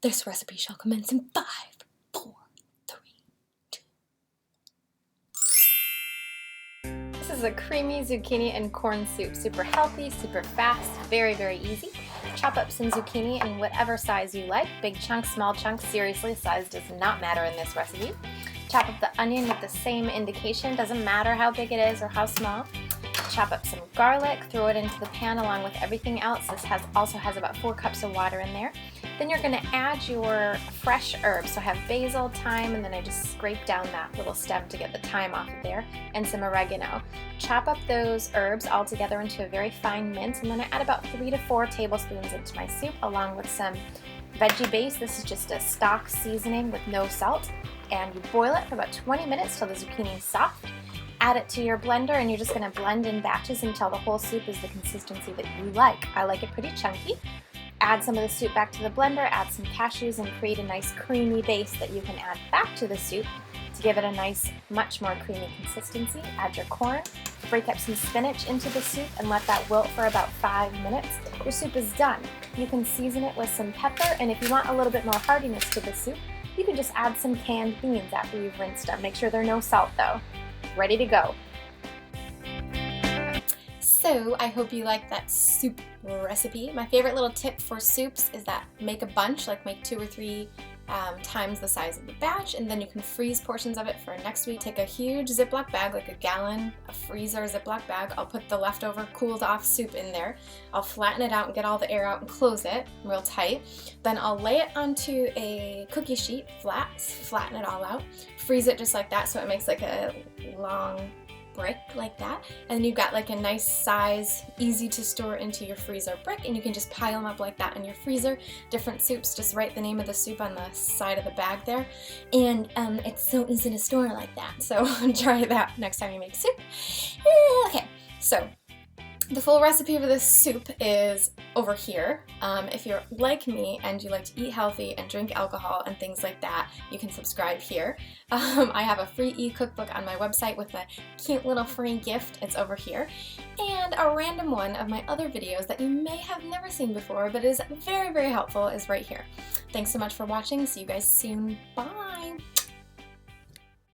This recipe shall commence in 5, 4, 3, 2. This is a creamy zucchini and corn soup. Super healthy, super fast, very, very easy. Chop up some zucchini in whatever size you like. Big chunks, small chunks, seriously, size does not matter in this recipe. Chop up the onion with the same indication, doesn't matter how big it is or how small. Chop up some garlic, throw it into the pan along with everything else. This also has about 4 cups of water in there. Then you're going to add your fresh herbs. So I have basil, thyme, and then I just scrape down that little stem to get the thyme off of there, and some oregano. Chop up those herbs all together into a very fine mince, and then I add about 3 to 4 tablespoons into my soup along with some veggie base. This is just a stock seasoning with no salt, and you boil it for about 20 minutes till the zucchini is soft. Add it to your blender, and you're just going to blend in batches until the whole soup is the consistency that you like. I like it pretty chunky. Add some of the soup back to the blender, add some cashews, and create a nice creamy base that you can add back to the soup to give it a nice, much more creamy consistency. Add your corn, break up some spinach into the soup, and let that wilt for about 5 minutes. Your soup is done. You can season it with some pepper, and if you want a little bit more heartiness to the soup, you can just add some canned beans after you've rinsed them. Make sure there's no salt though. Ready to go. So I hope you like that soup recipe. My favorite little tip for soups is that make a bunch, like make 2 or 3 times the size of the batch, and then you can freeze portions of it for next week. Take a huge Ziploc bag, like a gallon, a freezer Ziploc bag. I'll put the leftover cooled off soup in there. I'll flatten it out and get all the air out and close it real tight. Then I'll lay it onto a cookie sheet, flatten it all out, freeze it just like that so it makes like a long brick like that, and you've got like a nice size, easy to store into your freezer brick, and you can just pile them up like that in your freezer. Different soups, just write the name of the soup on the side of the bag there, and it's so easy to store like that, so try that next time you make soup. Okay, so the full recipe for this soup is over here. If you're like me and you like to eat healthy and drink alcohol and things like that, you can subscribe here. I have a free e-cookbook on my website with a cute little free gift. It's over here. And a random one of my other videos that you may have never seen before but is very, very helpful is right here. Thanks so much for watching. See you guys soon. Bye!